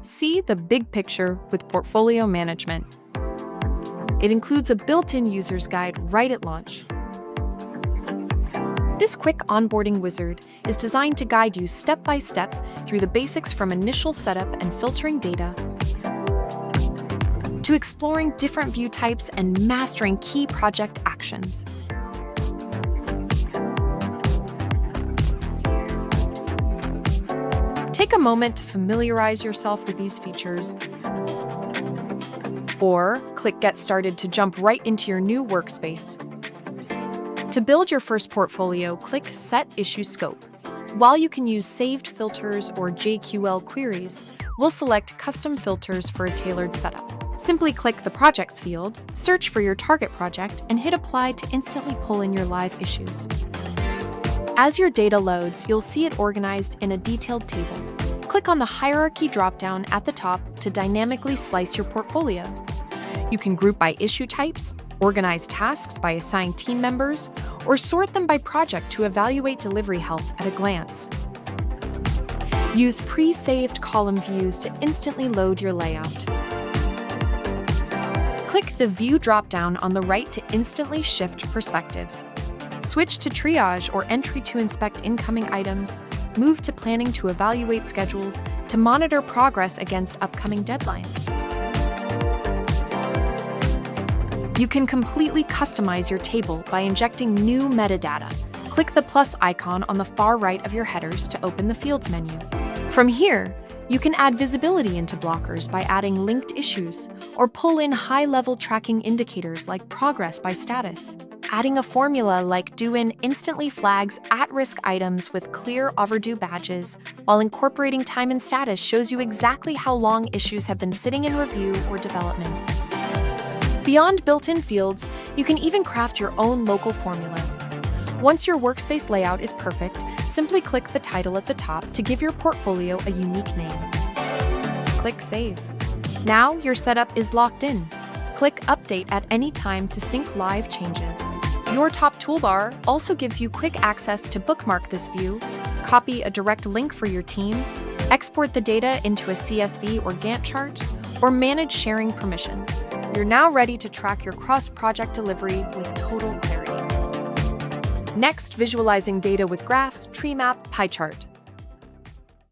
See the big picture with Portfolio Management. It includes a built-in user's guide right at launch. This quick onboarding wizard is designed to guide you step by step through the basics from initial setup and filtering data to exploring different view types and mastering key project actions. Take a moment to familiarize yourself with these features, or click Get Started to jump right into your new workspace. To build your first portfolio, click Set Issue Scope. While you can use saved filters or JQL queries, we'll select custom filters for a tailored setup. Simply click the Projects field, search for your target project, and hit Apply to instantly pull in your live issues. As your data loads, you'll see it organized in a detailed table. Click on the Hierarchy dropdown at the top to dynamically slice your portfolio. You can group by issue types, organize tasks by assigned team members, or sort them by project to evaluate delivery health at a glance. Use pre-saved column views to instantly load your layout. Click the View dropdown on the right to instantly shift perspectives. Switch to Triage or Entry to inspect incoming items. Move to Planning to evaluate schedules to monitor progress against upcoming deadlines. You can completely customize your table by injecting new metadata. Click the plus icon on the far right of your headers to open the Fields menu. From here, you can add visibility into blockers by adding linked issues, or pull in high-level tracking indicators like progress by status. Adding a formula like DoIn instantly flags at-risk items with clear overdue badges, while incorporating time and status shows you exactly how long issues have been sitting in review or development. Beyond built-in fields, you can even craft your own local formulas. Once your workspace layout is perfect, simply click the title at the top to give your portfolio a unique name. Click Save. Now your setup is locked in. Click Update at any time to sync live changes. Your top toolbar also gives you quick access to bookmark this view, copy a direct link for your team, export the data into a CSV or Gantt chart, or manage sharing permissions. You're now ready to track your cross-project delivery with total clarity. Next, visualizing data with graphs, tree map, pie chart.